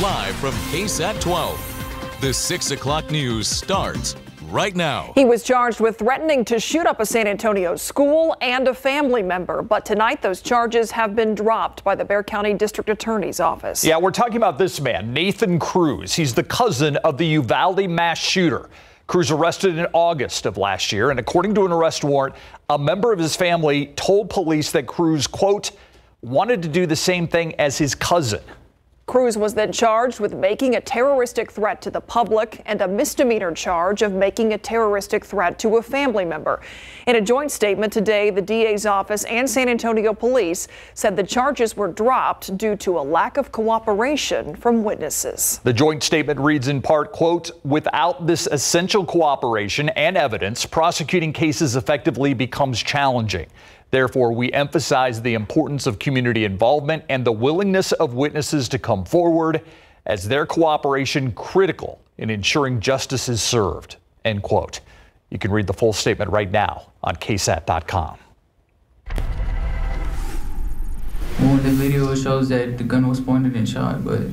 Live from KSAT 12, the 6 o'clock news starts right now. He was charged with threatening to shoot up a San Antonio school and a family member. But tonight, those charges have been dropped by the Bexar County District Attorney's Office. Yeah, we're talking about this man, Nathan Cruz. He's the cousin of the Uvalde mass shooter. Cruz arrested in August of last year, and according to an arrest warrant, a member of his family told police that Cruz, quote, wanted to do the same thing as his cousin. Cruz was then charged with making a terroristic threat to the public and a misdemeanor charge of making a terroristic threat to a family member. In a joint statement today, the DA's office and San Antonio police said the charges were dropped due to a lack of cooperation from witnesses. The joint statement reads in part, quote, without this essential cooperation and evidence, prosecuting cases effectively becomes challenging. Therefore, we emphasize the importance of community involvement and the willingness of witnesses to come forward as their cooperation critical in ensuring justice is served, end quote. You can read the full statement right now on KSAT.com. Well, the video shows that the gun was pointed and shot, but it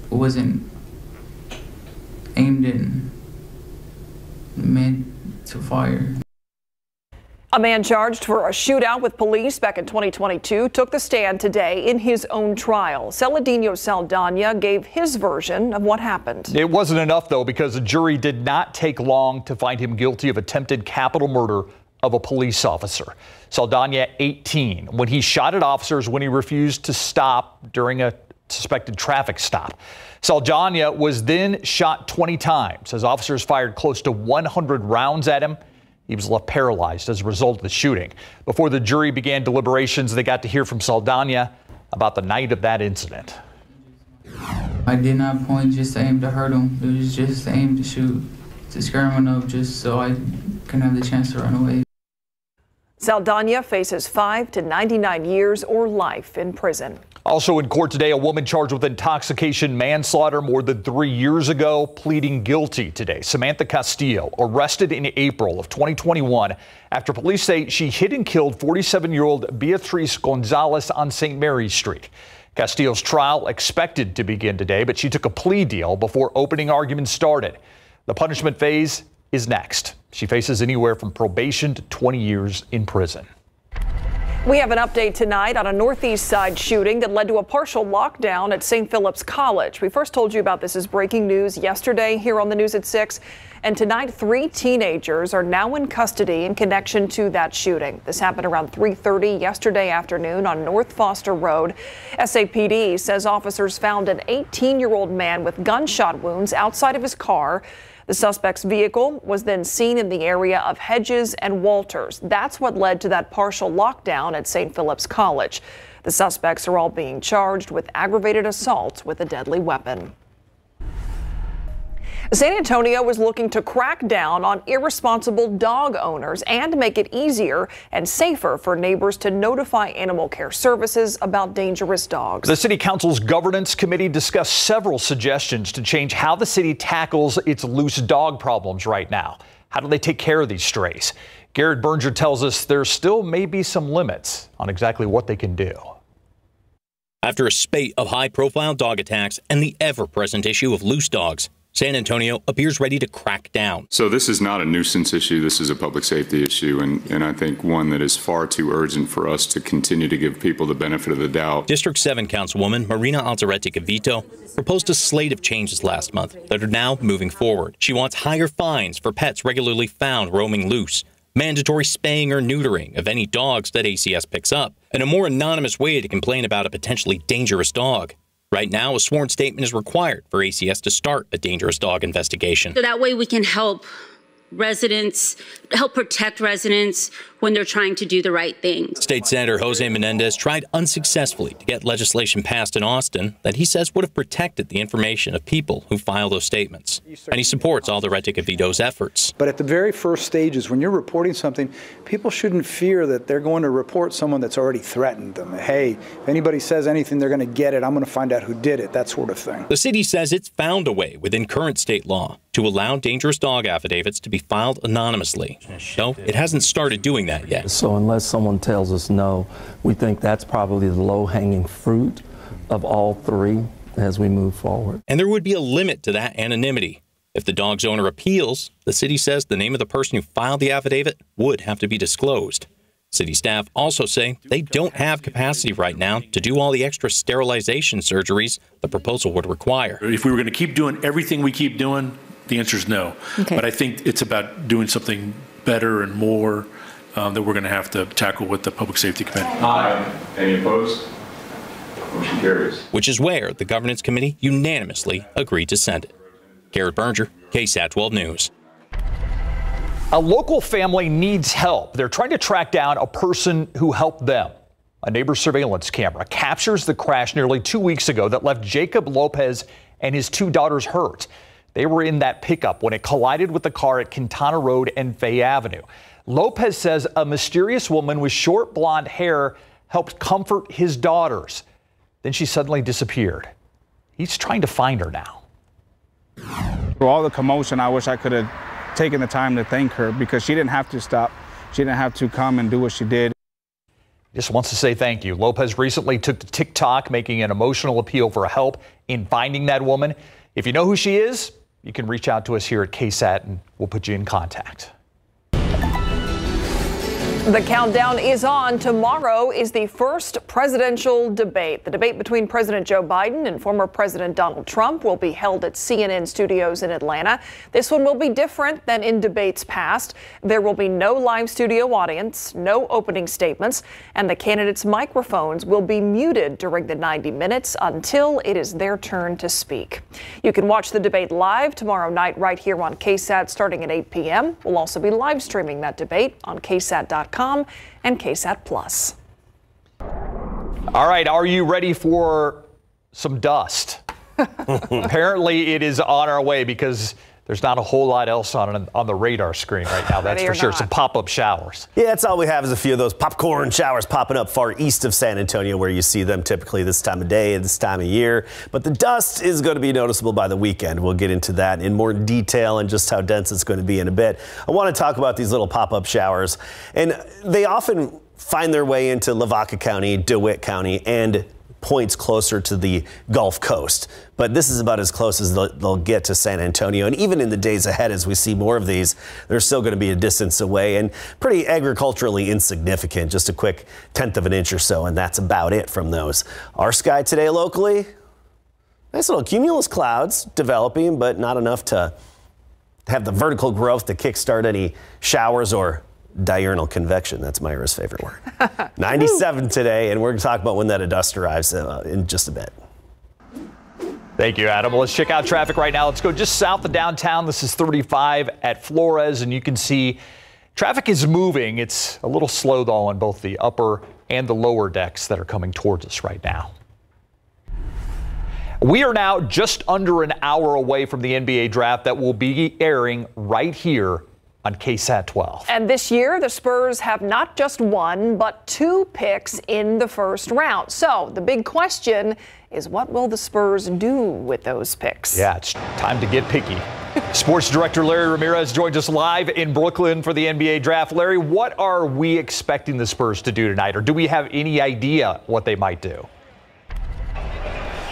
wasn't aimed and meant to fire. A man charged for a shootout with police back in 2022 took the stand today in his own trial. Celedino Saldana gave his version of what happened. It wasn't enough, though, because the jury did not take long to find him guilty of attempted capital murder of a police officer. Saldana, 18, when he shot at officers when he refused to stop during a suspected traffic stop. Saldana was then shot 20 times as officers fired close to 100 rounds at him. He was left paralyzed as a result of the shooting. Before the jury began deliberations, they got to hear from Saldana about the night of that incident. I did not point just to aim to hurt him. It was just aim to shoot, to scare him enough just so I can have the chance to run away. Saldana faces 5 to 99 years or life in prison. Also in court today, a woman charged with intoxication manslaughter more than 3 years ago, pleading guilty today. Samantha Castillo, arrested in April of 2021 after police say she hit and killed 47-year-old Beatriz Gonzalez on St. Mary's Street. Castillo's trial expected to begin today, but she took a plea deal before opening arguments started. The punishment phase is next. She faces anywhere from probation to 20 years in prison. We have an update tonight on a northeast side shooting that led to a partial lockdown at St. Philip's College. We first told you about this as breaking news yesterday here on the news at 6. And tonight, 3 teenagers are now in custody in connection to that shooting. This happened around 3:30 yesterday afternoon on North Foster Road. SAPD says officers found an 18-year-old man with gunshot wounds outside of his car. The suspect's vehicle was then seen in the area of Hedges and Walters. That's what led to that partial lockdown at St. Philip's College. The suspects are all being charged with aggravated assault with a deadly weapon. San Antonio is looking to crack down on irresponsible dog owners and make it easier and safer for neighbors to notify animal care services about dangerous dogs. The City Council's Governance Committee discussed several suggestions to change how the city tackles its loose dog problems right now. How do they take care of these strays? Garrett Berger tells us there still may be some limits on exactly what they can do. After a spate of high-profile dog attacks and the ever-present issue of loose dogs, San Antonio appears ready to crack down. So this is not a nuisance issue. This is a public safety issue, and I think one that is far too urgent for us to continue to give people the benefit of the doubt. District 7 Councilwoman Marina Alzaretti-Gavito proposed a slate of changes last month that are now moving forward. She wants higher fines for pets regularly found roaming loose, mandatory spaying or neutering of any dogs that ACS picks up, and a more anonymous way to complain about a potentially dangerous dog. Right now, a sworn statement is required for ACS to start a dangerous dog investigation. So that way we can help residents, help protect residents when they're trying to do the right thing. State Senator Jose Menendez tried unsuccessfully to get legislation passed in Austin that he says would have protected the information of people who file those statements. And he supports Alzaretti-Gavito's efforts. But at the very first stages, when you're reporting something, people shouldn't fear that they're going to report someone that's already threatened them. Hey, if anybody says anything, they're going to get it. I'm going to find out who did it, that sort of thing. The city says it's found a way within current state law to allow dangerous dog affidavits to be filed anonymously. No, it hasn't started doing that yet. So unless someone tells us no, we think that's probably the low-hanging fruit of all three. as we move forward. And there would be a limit to that anonymity. If the dog's owner appeals, the city says the name of the person who filed the affidavit would have to be disclosed. City staff also say they don't have capacity right now to do all the extra sterilization surgeries the proposal would require. If we were going to keep doing everything we keep doing, the answer is no. Okay. But I think it's about doing something better and more that we're going to have to tackle with the Public Safety Committee. Aye. Any opposed? Motion carries. Which is where the Governance Committee unanimously agreed to send it. Garrett Berger, KSAT 12 News. A local family needs help. They're trying to track down a person who helped them. A neighbor's surveillance camera captures the crash nearly 2 weeks ago that left Jacob Lopez and his 2 daughters hurt. They were in that pickup when it collided with the car at Quintana Road and Fay Avenue. Lopez says a mysterious woman with short blonde hair helped comfort his daughters. Then she suddenly disappeared. He's trying to find her now. For all the commotion, I wish I could have taken the time to thank her because she didn't have to stop. She didn't have to come and do what she did. Just wants to say thank you. Lopez recently took to TikTok, making an emotional appeal for help in finding that woman. If you know who she is, you can reach out to us here at KSAT and we'll put you in contact. The countdown is on. Tomorrow is the first presidential debate. The debate between President Joe Biden and former President Donald Trump will be held at CNN studios in Atlanta. This one will be different than in debates past. There will be no live studio audience, no opening statements, and the candidates' microphones will be muted during the 90 minutes until it is their turn to speak. You can watch the debate live tomorrow night right here on KSAT starting at 8 p.m. We'll also be live streaming that debate on KSAT.com and KSAT Plus. All right, are you ready for some dust? Apparently it is on our way because there's not a whole lot else on the radar screen right now. That's for sure. Some pop-up showers. Yeah, that's all we have is a few of those popcorn showers popping up far east of San Antonio where you see them typically this time of day and this time of year. But the dust is going to be noticeable by the weekend. We'll get into that in more detail and just how dense it's going to be in a bit. I want to talk about these little pop-up showers. And they often find their way into Lavaca County, DeWitt County, and points closer to the Gulf Coast. But this is about as close as they'll get to San Antonio. And even in the days ahead, as we see more of these, they're still going to be a distance away and pretty agriculturally insignificant, just a quick 1/10 of an inch or so. And that's about it from those. Our sky today locally, nice little cumulus clouds developing, but not enough to have the vertical growth to kickstart any showers or diurnal convection. That's Myra's favorite word. 97 today, and we're going to talk about when that dust arrives in just a bit. Thank you, Adam. Well, let's check out traffic right now. Let's go just south of downtown. This is 35 at Flores, and you can see traffic is moving. It's a little slow, though, on both the upper and the lower decks that are coming towards us right now. We are now just under an hour away from the NBA draft that will be airing right here on KSAT 12. And this year, the Spurs have not just one, but 2 picks in the first round. So the big question is, what will the Spurs do with those picks? Yeah, it's time to get picky. Sports director Larry Ramirez joins us live in Brooklyn for the NBA draft. Larry, what are we expecting the Spurs to do tonight, or do we have any idea what they might do?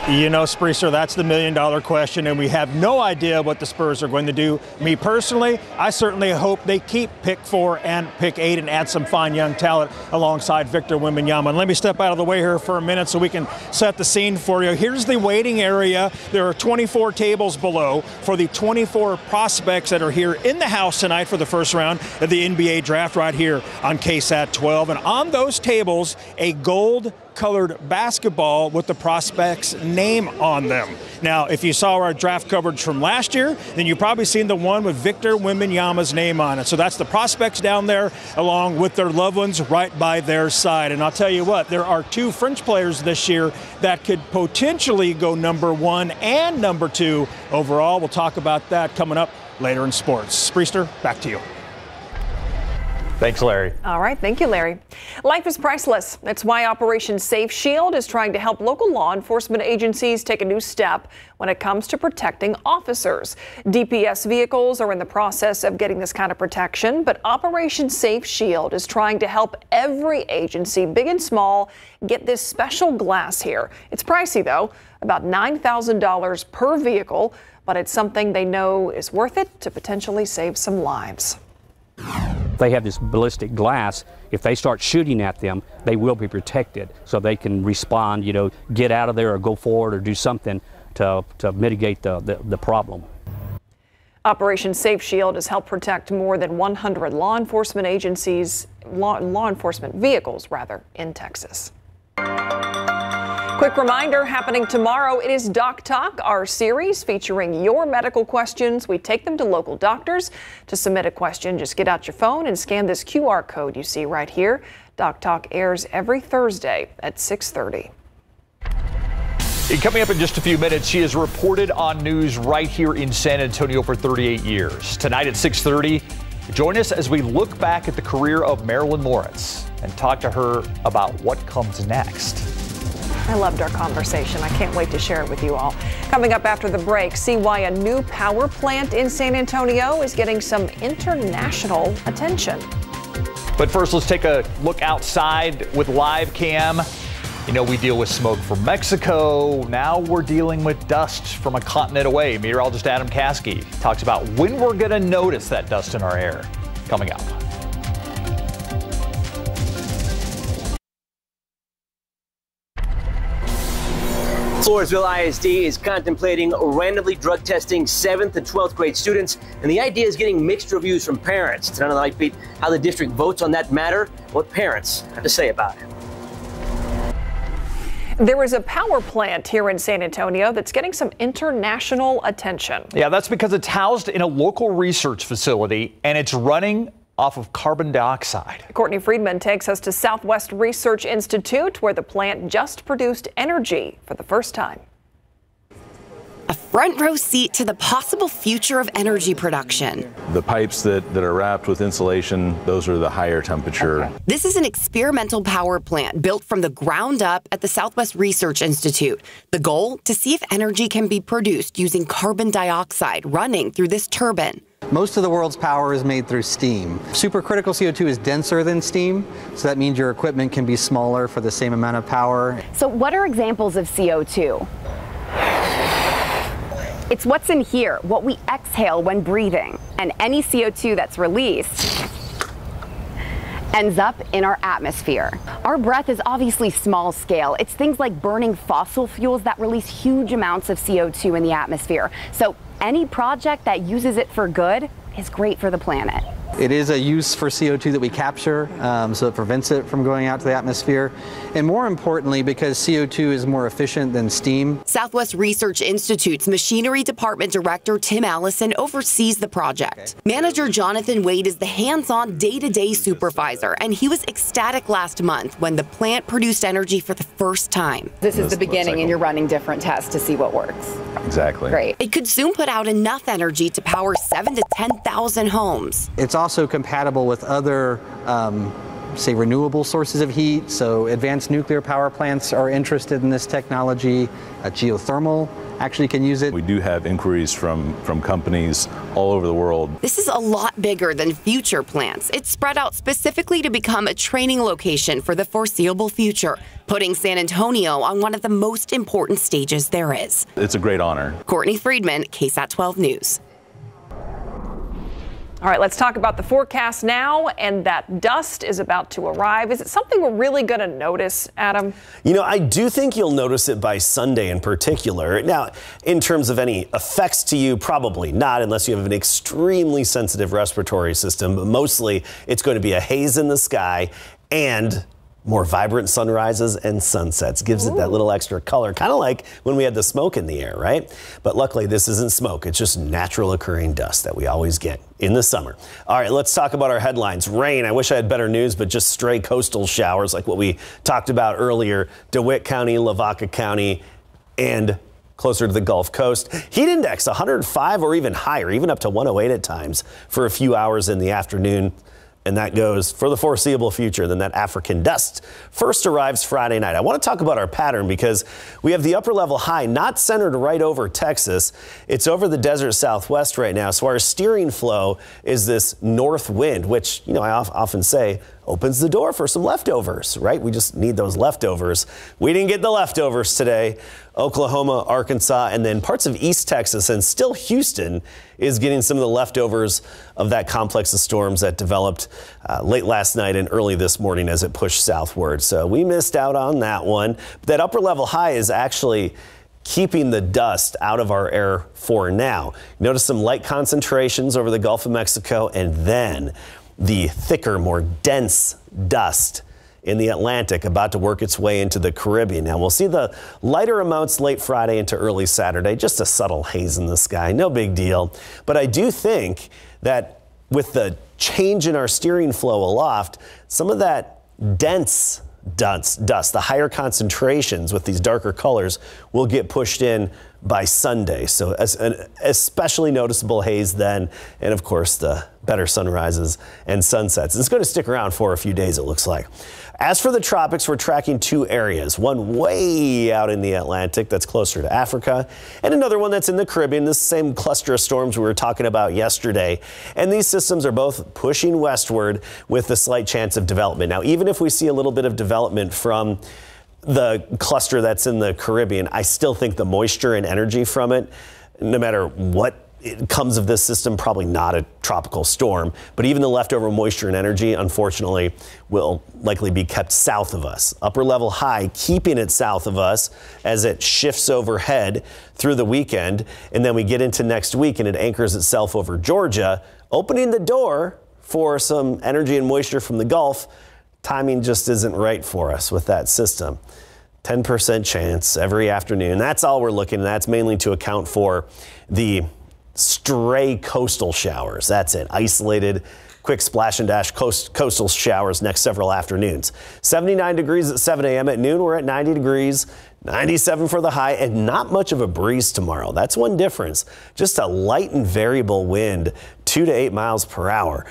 You know, Spreester, that's the million-dollar question, and we have no idea what the Spurs are going to do. Me personally, I certainly hope they keep pick 4 and pick 8 and add some fine young talent alongside Victor Wembanyama. And let me step out of the way here for a minute so we can set the scene for you. Here's the waiting area. There are 24 tables below for the 24 prospects that are here in the house tonight for the first round of the NBA draft right here on KSAT 12. And on those tables, a gold-colored basketball with the prospect's name on them. Now, if you saw our draft coverage from last year, then you've probably seen the one with Victor Wembanyama's name on it. So that's the prospects down there along with their loved ones right by their side. And I'll tell you what, there are 2 French players this year that could potentially go number 1 and number 2 overall. We'll talk about that coming up later in sports. Spreester, back to you. Thanks, Larry. All right. Thank you, Larry. Life is priceless. That's why Operation Safe Shield is trying to help local law enforcement agencies take a new step when it comes to protecting officers. DPS vehicles are in the process of getting this kind of protection, but Operation Safe Shield is trying to help every agency, big and small, get this special glass here. It's pricey, though, about $9,000 per vehicle, but it's something they know is worth it to potentially save some lives. They have this ballistic glass. If they start shooting at them, they will be protected, so they can respond, get out of there or go forward or do something to mitigate the problem. Operation Safe Shield has helped protect more than 100 law enforcement agencies, law enforcement vehicles, in Texas. Quick reminder, happening tomorrow, it is Doc Talk, our series featuring your medical questions. We take them to local doctors. To submit a question, just get out your phone and scan this QR code you see right here. Doc Talk airs every Thursday at 6:30. Coming up in just a few minutes, she has reported on news right here in San Antonio for 38 years. Tonight at 6:30, join us as we look back at the career of Marilyn Moritz and talk to her about what comes next. I loved our conversation. I can't wait to share it with you all. Coming up after the break, see why a new power plant in San Antonio is getting some international attention. But first, let's take a look outside with live cam. We deal with smoke from Mexico. Now we're dealing with dust from a continent away. Meteorologist Adam Caskey talks about when we're going to notice that dust in our air. Coming up. Floresville ISD is contemplating randomly drug testing 7th and 12th grade students, and the idea is getting mixed reviews from parents. Tonight on the Nightbeat, how the district votes on that matter, what parents have to say about it. There is a power plant here in San Antonio that's getting some international attention. Yeah, that's because it's housed in a local research facility and it's running off of carbon dioxide. Courtney Friedman takes us to Southwest Research Institute, where the plant just produced energy for the first time. A front row seat to the possible future of energy production. The pipes that are wrapped with insulation, those are the higher temperature. Okay. This is an experimental power plant built from the ground up at the Southwest Research Institute. The goal, to see if energy can be produced using carbon dioxide running through this turbine. Most of the world's power is made through steam. Supercritical CO2 is denser than steam, so that means your equipment can be smaller for the same amount of power. So what are examples of CO2? It's what's in here, what we exhale when breathing, and any CO2 that's released ends up in our atmosphere. Our breath is obviously small scale. It's things like burning fossil fuels that release huge amounts of CO2 in the atmosphere. So any project that uses it for good is great for the planet. It is a use for CO2 that we capture, so it prevents it from going out to the atmosphere. And more importantly, because CO2 is more efficient than steam. Southwest Research Institute's Machinery Department Director Tim Allison oversees the project. Manager Jonathan Wade is the hands-on day-to-day supervisor, and he was ecstatic last month when the plant produced energy for the first time. This is the beginning, and you're running different tests to see what works. Exactly. Great. It could soon put out enough energy to power 7,000 to 10,000 homes. It's also compatible with other say renewable sources of heat, so advanced nuclear power plants are interested in this technology. Geothermal actually can use it. We do have inquiries from companies all over the world. This is a lot bigger than future plants. It's spread out specifically to become a training location for the foreseeable future, putting San Antonio on one of the most important stages there is. It's a great honor. Courtney Friedman, KSAT 12 News. All right, let's talk about the forecast now, and that dust is about to arrive. Is it something we're really going to notice, Adam? I do think you'll notice it by Sunday in particular. Now, in terms of any effects to you, probably not, unless you have an extremely sensitive respiratory system. But mostly, it's going to be a haze in the sky and more vibrant sunrises and sunsets. Gives it that little extra color, kind of like when we had the smoke in the air, right? But luckily, this isn't smoke. It's just natural occurring dust that we always get in the summer. All right, let's talk about our headlines. Rain. I wish I had better news, but just stray coastal showers like what we talked about earlier. DeWitt County, Lavaca County, and closer to the Gulf Coast. Heat index 105 or even higher, even up to 108 at times for a few hours in the afternoon. and that goes for the foreseeable future. Then that African dust first arrives Friday night. I want to talk about our pattern because we have the upper level high not centered right over Texas. It's over the desert southwest right now. So our steering flow is this north wind, which, I often say opens the door for some leftovers, right? We just need those leftovers. We didn't get the leftovers today. Oklahoma, Arkansas, and then parts of East Texas and still Houston is getting some of the leftovers of that complex of storms that developed late last night and early this morning as it pushed southward. So we missed out on that one. But that upper level high is actually keeping the dust out of our air for now. Notice some light concentrations over the Gulf of Mexico and then the thicker, more dense dust in the Atlantic about to work its way into the Caribbean. Now we'll see the lighter amounts late Friday into early Saturday, just a subtle haze in the sky, no big deal. But I do think that with the change in our steering flow aloft, some of that dense dust, the higher concentrations with these darker colors will get pushed in by Sunday. So an especially noticeable haze then, and of course the better sunrises and sunsets. It's going to stick around for a few days, it looks like. As for the tropics, we're tracking two areas, one way out in the Atlantic that's closer to Africa, and another one that's in the Caribbean, this same cluster of storms we were talking about yesterday. And these systems are both pushing westward with a slight chance of development. Now, even if we see a little bit of development from the cluster that's in the Caribbean, I still think the moisture and energy from it, no matter what it comes of this system, probably not a tropical storm, but even the leftover moisture and energy, unfortunately, will likely be kept south of us. Upper level high, keeping it south of us as it shifts overhead through the weekend. And then we get into next week and it anchors itself over Georgia, opening the door for some energy and moisture from the Gulf. Timing just isn't right for us with that system. 10% chance every afternoon. That's all we're looking at. That's mainly to account for the stray coastal showers. That's it. Isolated, quick splash and dash coastal showers next several afternoons. 79 degrees at 7 a.m. At noon, we're at 90 degrees, 97 for the high, and not much of a breeze tomorrow. That's one difference. Just a light and variable wind, 2 to 8 miles per hour.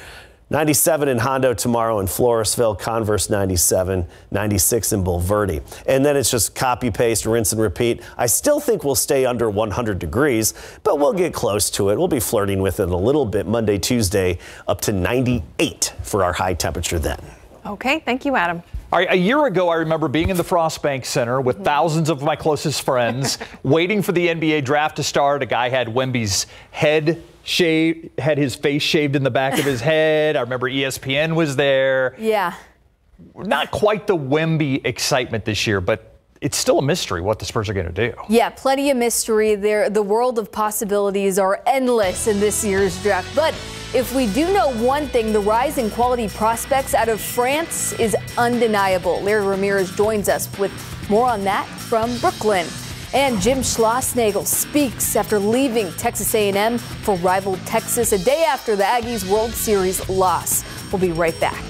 97 in Hondo tomorrow in Floresville, Converse 97, 96 in Bulverde. And then it's just copy, paste, rinse and repeat. I still think we'll stay under 100 degrees, but we'll get close to it. We'll be flirting with it a little bit Monday, Tuesday, up to 98 for our high temperature then. Okay, thank you, Adam. All right, a year ago, I remember being in the Frostbank Center with thousands of my closest friends, waiting for the NBA draft to start. A guy had Wemby's head shaved, had his face shaved in the back of his head. I remember ESPN was there. Yeah. Not quite the Wemby excitement this year, but it's still a mystery what the Spurs are going to do. Yeah, plenty of mystery there. The world of possibilities are endless in this year's draft. But if we do know one thing, the rise in quality prospects out of France is undeniable. Larry Ramirez joins us with more on that from Brooklyn. And Jim Schlossnagle speaks after leaving Texas A&M for rival Texas a day after the Aggies World Series loss. We'll be right back.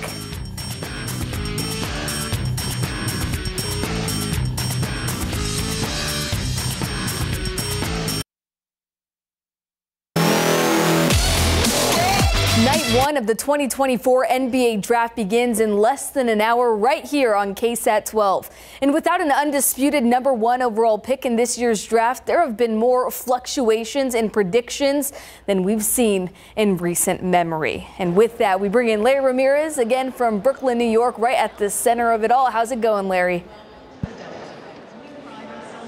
Night one of the 2024 NBA draft begins in less than an hour right here on KSAT 12. And without an undisputed #1 overall pick in this year's draft, there have been more fluctuations in predictions than we've seen in recent memory. And with that, we bring in Larry Ramirez again from Brooklyn, New York, right at the center of it all. How's it going, Larry?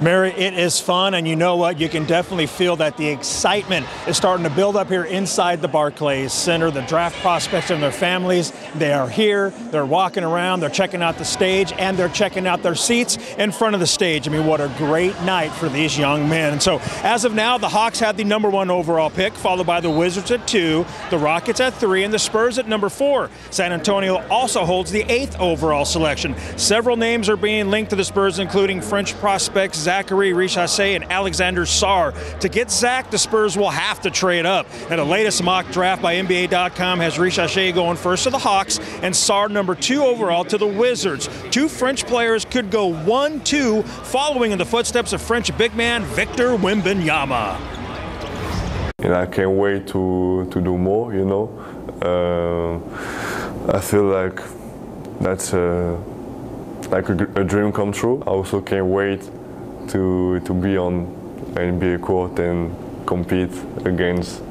Mary, it is fun, and you know what? You can definitely feel that the excitement is starting to build up here inside the Barclays Center. The draft prospects and their families, they are here. They're walking around. They're checking out the stage, and they're checking out their seats in front of the stage. I mean, what a great night for these young men. And so, as of now, the Hawks have the #1 overall pick, followed by the Wizards at 2, the Rockets at 3, and the Spurs at #4. San Antonio also holds the 8th overall selection. Several names are being linked to the Spurs, including French prospects Zachary Richasset and Alexander Sarr. To get Zach, the Spurs will have to trade up. And the latest mock draft by NBA.com has Richasset going first to the Hawks and Sarr #2 overall to the Wizards. Two French players could go 1-2, following in the footsteps of French big man Victor Wembanyama. And I can't wait to do more, you know. I feel like that's like a dream come true. I also can't wait to be on NBA court and compete against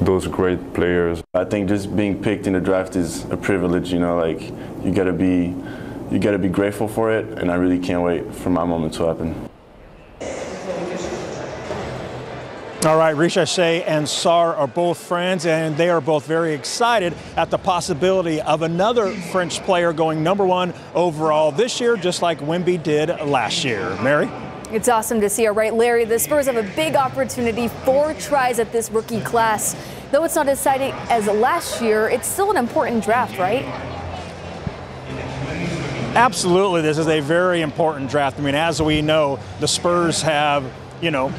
those great players. I think just being picked in the draft is a privilege, you know, like you gotta be grateful for it, and I really can't wait for my moment to happen. All right, Richache and Sarr are both friends, and they are both very excited at the possibility of another French player going #1 overall this year, just like Wemby did last year. Mary? It's awesome to see. All right, Larry, the Spurs have a big opportunity, 4 tries at this rookie class. Though it's not as exciting as last year, it's still an important draft, right? Absolutely, this is a very important draft. I mean, as we know, the Spurs have, you know,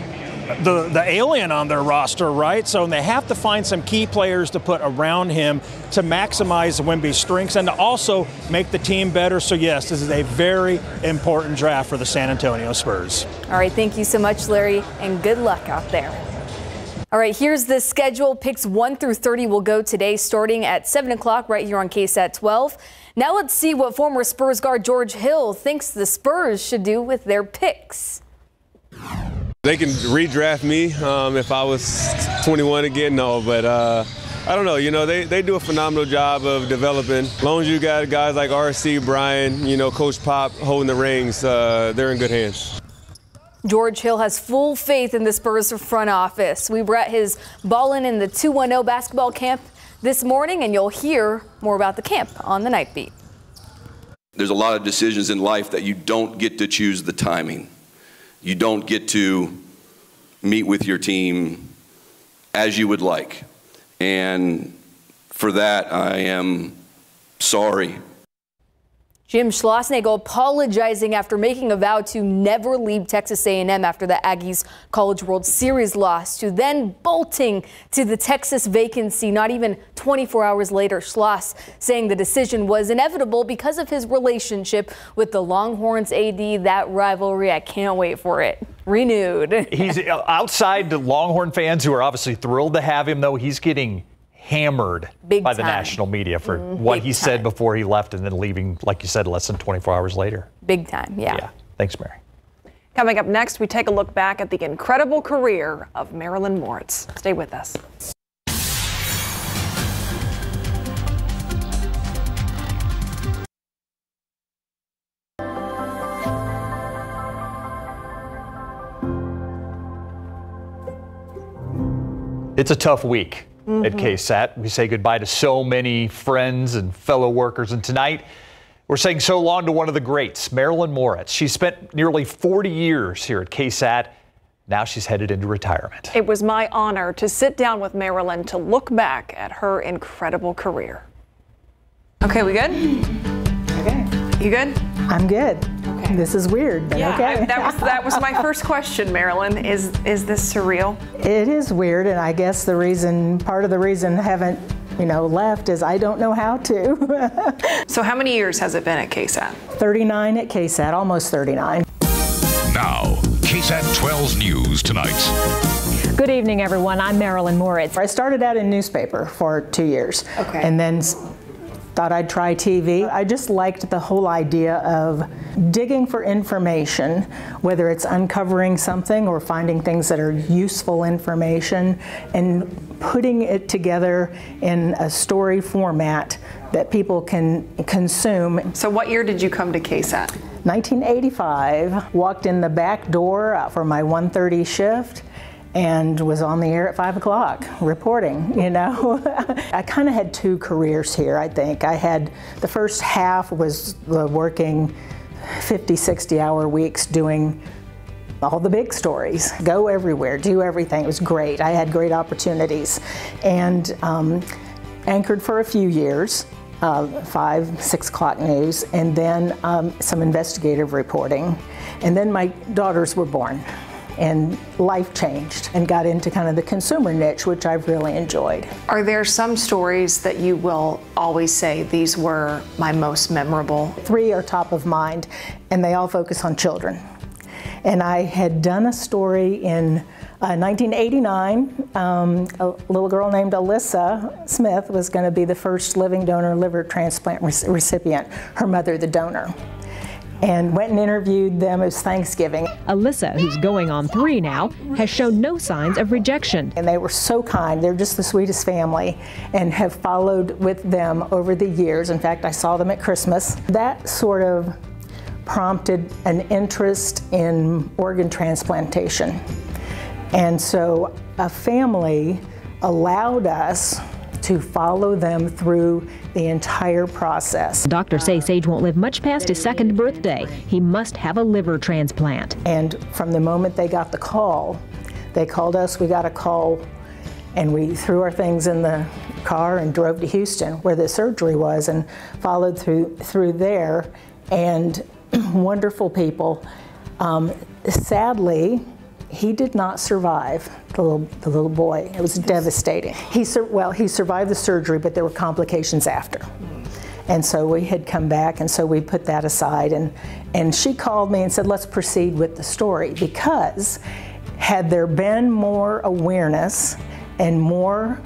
the alien on their roster, right? So they have to find some key players to put around him to maximize Wemby's strengths and to also make the team better. So yes, this is a very important draft for the San Antonio Spurs. All right, thank you so much, Larry, and good luck out there. All right, here's the schedule. Picks 1 through 30 will go today, starting at 7 o'clock right here on KSAT 12. Now let's see what former Spurs guard George Hill thinks the Spurs should do with their picks. They can redraft me if I was 21 again, no, but I don't know. You know, they do a phenomenal job of developing. As long as you got guys like RC, Brian, you know, Coach Pop holding the reins, they're in good hands. George Hill has full faith in the Spurs front office. We were at his Ballin' in the 210 basketball camp this morning, and you'll hear more about the camp on the Night Beat. There's a lot of decisions in life that you don't get to choose the timing. You don't get to meet with your team as you would like. And for that, I am sorry. Jim Schlossnagle apologizing after making a vow to never leave Texas A&M after the Aggies College World Series loss, to then bolting to the Texas vacancy not even 24 hours later. Schloss saying the decision was inevitable because of his relationship with the Longhorns AD. That rivalry, I can't wait for it. Renewed. He's outside the Longhorn fans who are obviously thrilled to have him, though. He's getting hammered by the national media for what he said before he left and then leaving, like you said, less than 24 hours later. Big time, yeah. Thanks, Mary. Coming up next, we take a look back at the incredible career of Marilyn Moritz. Stay with us. It's a tough week at KSAT. We say goodbye to so many friends and fellow workers. And tonight, we're saying so long to one of the greats, Marilyn Moritz. She spent nearly 40 years here at KSAT. Now she's headed into retirement. It was my honor to sit down with Marilyn to look back at her incredible career. Okay, we good? Okay. You good? I'm good. Okay. This is weird, but okay. That was my first question, Marilyn. Is this surreal? It is weird, and I guess part of the reason I haven't, left is I don't know how to. So how many years has it been at KSAT? 39 at KSAT, almost 39. Now, KSAT 12's News Tonight. Good evening, everyone. I'm Marilyn Moritz. I started out in newspaper for 2 years. Okay. And then thought I'd try TV. I just liked the whole idea of digging for information, whether it's uncovering something or finding things that are useful information and putting it together in a story format that people can consume. So what year did you come to KSAT? 1985. Walked in the back door for my 1:30 shift and was on the air at 5 o'clock reporting, I kind of had 2 careers here, I think. I had the first half was working 50, 60-hour weeks doing all the big stories, go everywhere, do everything. It was great. I had great opportunities and anchored for a few years, 5, 6 o'clock news, and then some investigative reporting. And then my daughters were born. And life changed and got into kind of the consumer niche, which I've really enjoyed. Are there some stories that you will always say, these were my most memorable? 3 are top of mind, and they all focus on children. And I had done a story in 1989. A little girl named Alyssa Smith was going to be the first living donor liver transplant recipient, her mother the donor. And went and interviewed them. It was Thanksgiving. Alyssa, who's going on 3 now, has shown no signs of rejection. And they were so kind. They're just the sweetest family and have followed with them over the years. In fact, I saw them at Christmas. That sort of prompted an interest in organ transplantation. And so a family allowed us to follow them through the entire process. Doctors say Sage won't live much past his 2nd birthday. He must have a liver transplant. And from the moment they got the call, they called us, we got a call, and we threw our things in the car and drove to Houston, where the surgery was, and followed through there. And wonderful people. Sadly, he did not survive, the little boy. It was devastating. He survived the surgery, but there were complications after. And so we had come back, and so we put that aside. And she called me and said, let's proceed with the story, because had there been more awareness and more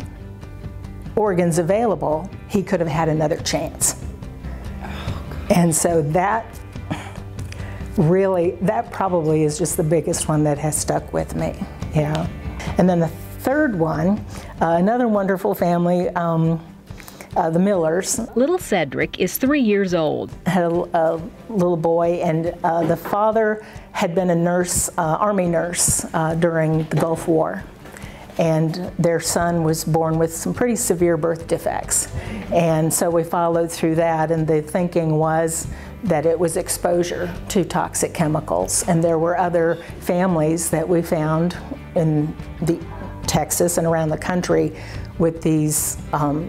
organs available, he could have had another chance. And so that probably is just the biggest one that has stuck with me, yeah. And then the third one, another wonderful family, the Millers. Little Cedric is 3 years old. Had a little boy, and the father had been a nurse, Army nurse during the Gulf War. And their son was born with some pretty severe birth defects. And so we followed through that, and the thinking was that it was exposure to toxic chemicals. And there were other families that we found in Texas and around the country with these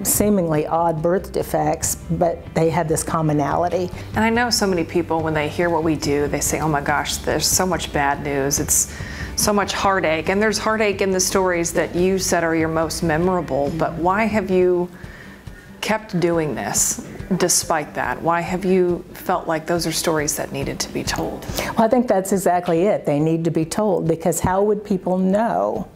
seemingly odd birth defects, but they had this commonality. And I know so many people, when they hear what we do, they say, oh my gosh, there's so much bad news. It's so much heartache. And there's heartache in the stories that you said are your most memorable, but why have you kept doing this despite that? Why have you felt like those are stories that needed to be told? Well, I think that's exactly it. They need to be told, because how would people know?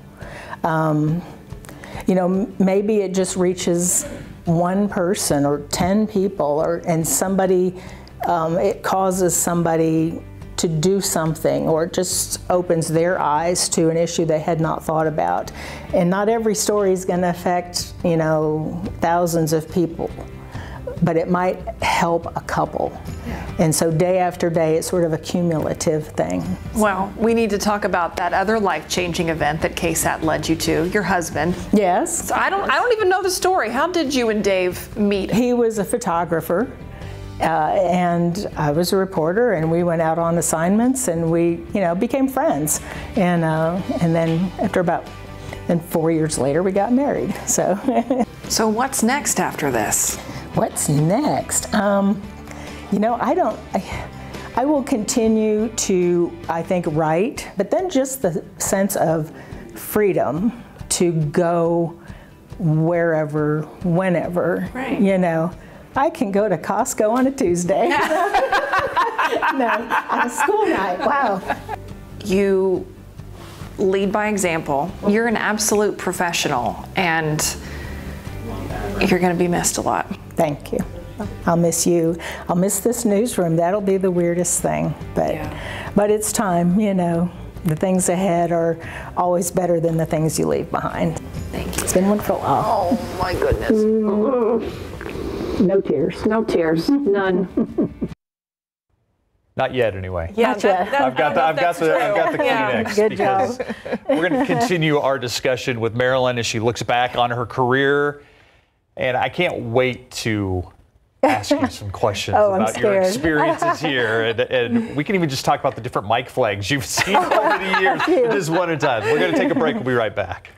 You know, maybe it just reaches one person or 10 people, and somebody, it causes somebody to do something, or it just opens their eyes to an issue they had not thought about. And not every story is going to affect, you know, thousands of people, but it might help a couple. And so day after day, it's sort of a cumulative thing. Well, we need to talk about that other life-changing event that KSAT led you to, your husband. Yes. So I don't even know the story. How did you and Dave meet? He was a photographer, and I was a reporter, and we went out on assignments, and we, you know, became friends. And then after about 4 years later, we got married. So. So what's next after this? What's next? You know, I will continue to, I think, write, but then just the sense of freedom to go wherever, whenever, right. You know. I can go to Costco on a Tuesday. No, on a school night, wow. You lead by example. You're an absolute professional, and you're going to be missed a lot. Thank you. I'll miss you. I'll miss this newsroom. That'll be the weirdest thing, but it's time, you know. The things ahead are always better than the things you leave behind. Thank you. It's been wonderful. Oh my goodness. No tears. No tears. None. Not yet, anyway. Yeah, I've got the Kleenex. Good job. We're going to continue our discussion with Marilyn as she looks back on her career, and I can't wait to ask you some questions about your experiences here, and we can even just talk about the different mic flags you've seen over the years. Just one at a time. We're going to take a break. We'll be right back.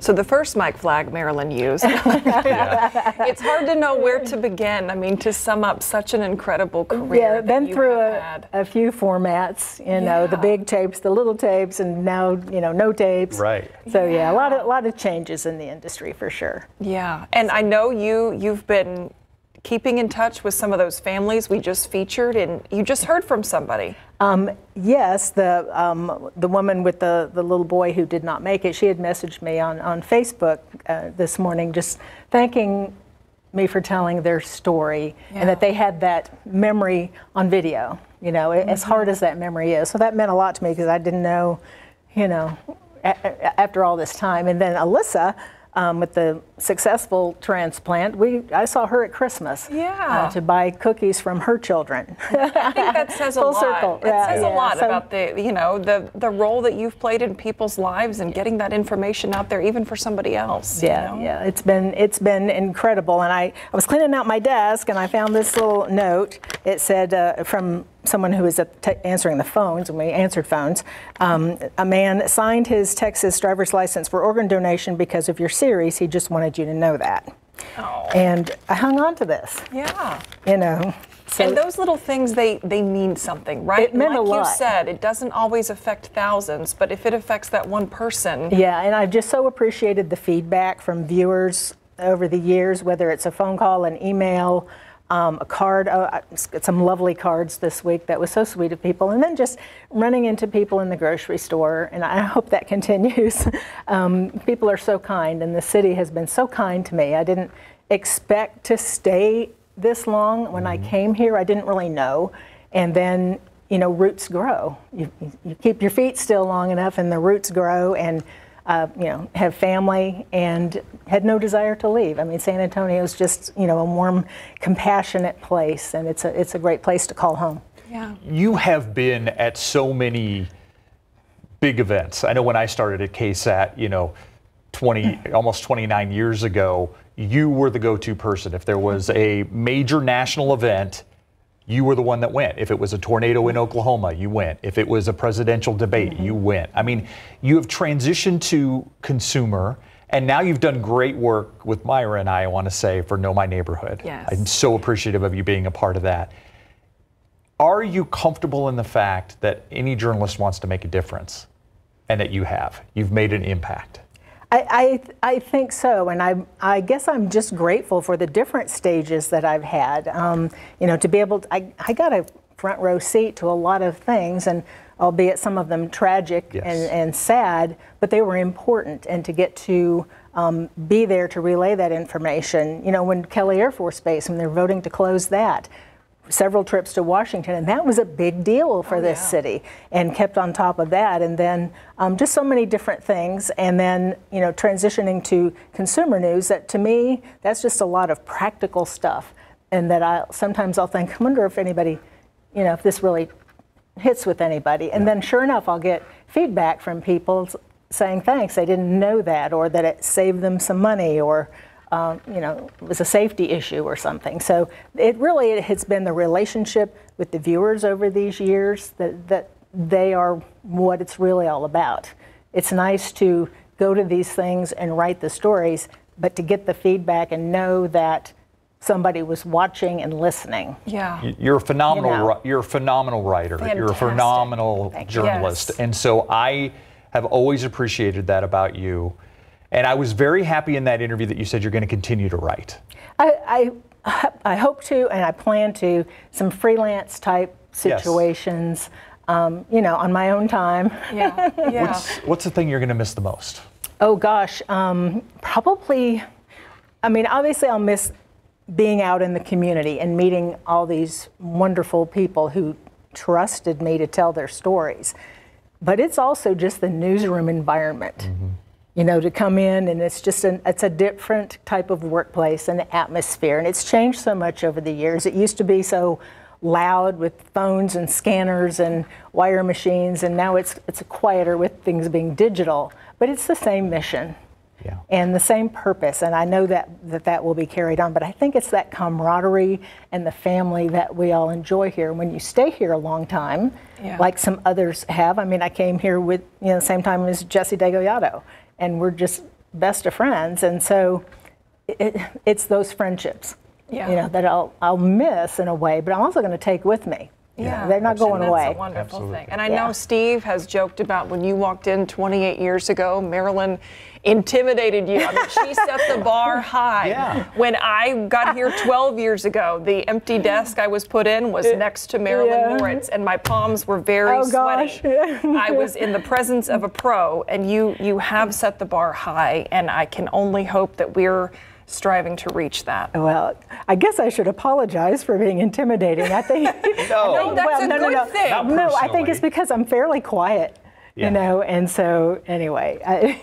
So the first Mike Flagg Marilyn used. It's hard to know where to begin. I mean, to sum up such an incredible career. Yeah, been through a few formats, you know, the big tapes, the little tapes, and now, you know, no tapes. Right. So yeah, a lot of changes in the industry for sure. Yeah, and I know you've been keeping in touch with some of those families we just featured, and you just heard from somebody. Yes, the woman with the little boy who did not make it, she had messaged me on Facebook this morning just thanking me for telling their story and that they had that memory on video, you know, as hard as that memory is. So that meant a lot to me because I didn't know, you know, after all this time. And then Alyssa, with the successful transplant, I saw her at Christmas to buy cookies from her children. I think that says a Full lot. circle. It says a lot about the role that you've played in people's lives and getting that information out there, even for somebody else. Yeah, it's been incredible. And I was cleaning out my desk and I found this little note. It said from someone who was answering the phones, when we answered phones, a man signed his Texas driver's license for organ donation because of your series. He just wanted you to know that. Oh. And I hung on to this. Yeah. You know. So and those little things, they mean something, right? It meant like a lot. You said, it doesn't always affect thousands, but if it affects that one person. Yeah, and I've just so appreciated the feedback from viewers over the years, whether it's a phone call, an email, a card. I got some lovely cards this week that was so sweet of people, and then just running into people in the grocery store, and I hope that continues. People are so kind, and the city has been so kind to me. I didn't expect to stay this long. When I came here, I didn't really know, and then, you know, roots grow. You keep your feet still long enough, and the roots grow, and you know, have family, and had no desire to leave. I mean, San Antonio is just, you know, a warm, compassionate place, and it's a great place to call home. Yeah. You have been at so many big events. I know when I started at KSAT, you know, almost 29 years ago, you were the go-to person. If there was a major national event, you were the one that went. If it was a tornado in Oklahoma, you went. If it was a presidential debate, you went. I mean, you have transitioned to consumer, and now you've done great work with Myra and I want to say, for Know My Neighborhood. Yes. I'm so appreciative of you being a part of that. Are you comfortable in the fact that any journalist wants to make a difference, and that you've made an impact? I think so, and I guess I'm just grateful for the different stages that I've had. You know, to be able to, I got a front row seat to a lot of things, and albeit some of them tragic and sad, but they were important, and to get to be there to relay that information. You know, when Kelly Air Force Base, when they're voting to close that, several trips to Washington, and that was a big deal for this city, and kept on top of that. And then just so many different things, and then, you know, transitioning to consumer news, that to me, that's just a lot of practical stuff, and that sometimes I'll think, I wonder if anybody, you know, if this really hits with anybody. And then sure enough, I'll get feedback from people saying thanks, they didn't know that, or that it saved them some money, or you know, it was a safety issue or something. So it has been the relationship with the viewers over these years that they are what it's really all about. It's nice to go to these things and write the stories, but to get the feedback and know that somebody was watching and listening. Yeah. You're a phenomenal, You know. You're a phenomenal writer. Fantastic. You're a phenomenal journalist. Yes. And so I have always appreciated that about you. And I was very happy in that interview that you said you're going to continue to write. I hope to, and I plan to, some freelance type situations, you know, on my own time. Yeah. What's the thing you're going to miss the most? Oh gosh, probably, I mean, obviously I'll miss being out in the community and meeting all these wonderful people who trusted me to tell their stories. But it's also just the newsroom environment. You know, to come in, and it's just it's a different type of workplace and atmosphere, and it's changed so much over the years. It used to be so loud with phones and scanners and wire machines, and now it's quieter with things being digital, but it's the same mission and the same purpose, and I know that will be carried on. But I think it's that camaraderie and the family that we all enjoy here. When you stay here a long time, like some others have, I mean, I came here with, you know, the same time as Jesse DeGoyato. And we're just best of friends. And so it's those friendships, that I'll miss in a way, but I'm also going to take with me. Yeah, they're not going away. That's a wonderful thing. And I know Steve has joked about when you walked in 28 years ago, Marilyn intimidated you. I mean, she set the bar high. Yeah. When I got here 12 years ago, the empty desk I was put in was next to Marilyn Moritz, and my palms were very sweaty. I was in the presence of a pro, and you have set the bar high, and I can only hope that we're striving to reach that. Well, I guess I should apologize for being intimidating. I think no, that's a good thing. No, I think it's because I'm fairly quiet, and so anyway. I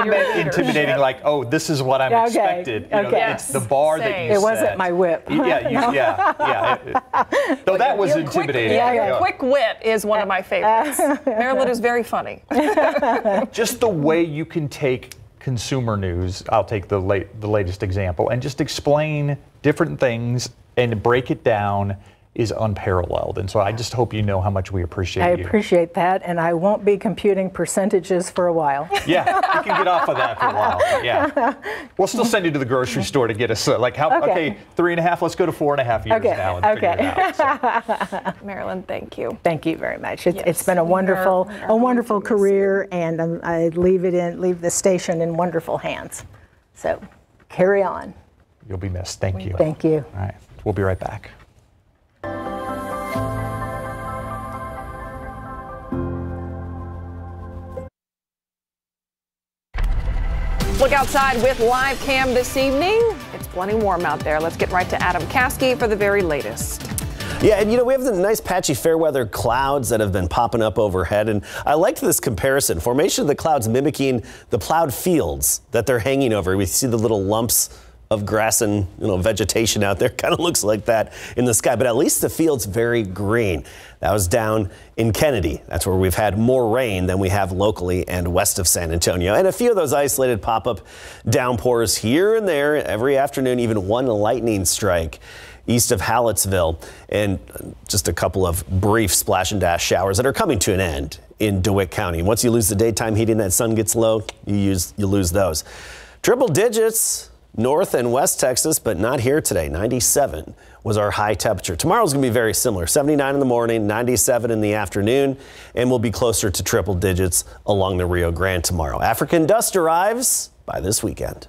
meant intimidating, like, oh, this is what I'm expected. It's the bar that you set. It wasn't my whip. So that was intimidating. Your quick wit is one of my favorites. Marilyn is very funny. Just the way you can take consumer news, I'll take the latest example, and just explain different things and break it down is unparalleled. And so I just hope you know how much we appreciate you. I appreciate that, and I won't be computing percentages for a while. Yeah, you can get off of that for a while. Yeah. We'll still send you to the grocery store to get us, like, okay, 3.5, let's go to 4.5 years now and figure it out. So. Marilyn, thank you. Thank you very much. It's been a wonderful career, and I leave the station in wonderful hands. So carry on. You'll be missed. Thank you. Thank you. All right, we'll be right back. Look outside with live cam this evening. It's plenty warm out there. Let's get right to Adam Caskey for the very latest. Yeah, and we have the nice patchy fair weather clouds that have been popping up overhead, and I liked this comparison. Formation of the clouds mimicking the plowed fields that they're hanging over. We see the little lumps of grass and vegetation out there. Kind of looks like that in the sky, but at least the field's very green. That was down in Kennedy. That's where we've had more rain than we have locally and west of San Antonio. And a few of those isolated pop-up downpours here and there every afternoon, even one lightning strike east of Hallettsville, and just a couple of brief splash and dash showers that are coming to an end in DeWitt County. Once you lose the daytime heating, that sun gets low, you lose those. Triple digits north and west Texas, but not here today. 97 was our high temperature. Tomorrow's going to be very similar. 79 in the morning, 97 in the afternoon, and we'll be closer to triple digits along the Rio Grande tomorrow. African dust arrives by this weekend.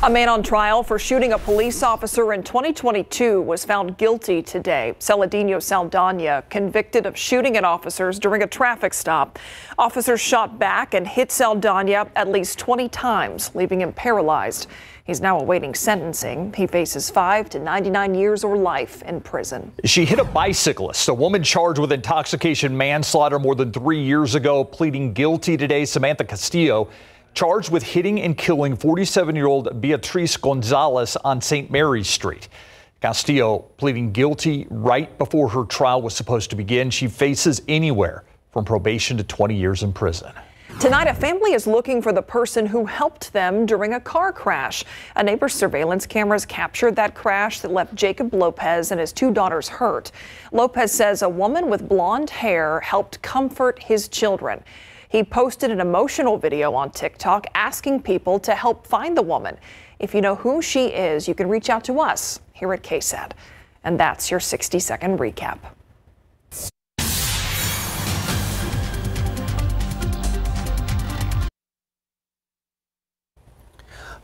A man on trial for shooting a police officer in 2022 was found guilty today. Celedino Saldana, convicted of shooting at officers during a traffic stop. Officers shot back and hit Saldana at least 20 times, leaving him paralyzed. He's now awaiting sentencing. He faces 5 to 99 years or life in prison. She hit a bicyclist, a woman charged with intoxication manslaughter more than 3 years ago, pleading guilty today. Samantha Castillo, charged with hitting and killing 47-year-old Beatriz Gonzalez on St. Mary's Street. Castillo pleading guilty right before her trial was supposed to begin. She faces anywhere from probation to 20 years in prison. Tonight, a family is looking for the person who helped them during a car crash. A neighbor's surveillance cameras captured that crash that left Jacob Lopez and his 2 daughters hurt. Lopez says a woman with blonde hair helped comfort his children. He posted an emotional video on TikTok asking people to help find the woman. If you know who she is, you can reach out to us here at KSAT. And that's your 60-second recap.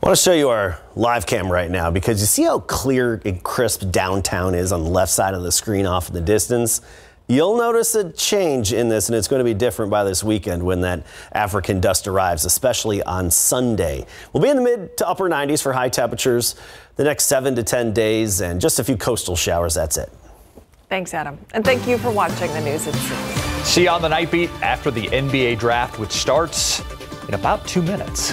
I want to show you our live cam right now because you see how clear and crisp downtown is on the left side of the screen off in the distance. You'll notice a change in this, and it's going to be different by this weekend when that African dust arrives, especially on Sunday. We'll be in the mid to upper 90s for high temperatures the next 7 to 10 days, and just a few coastal showers. That's it. Thanks, Adam. And thank you for watching the News at 6. See you on the Night Beat after the NBA draft, which starts in about 2 minutes.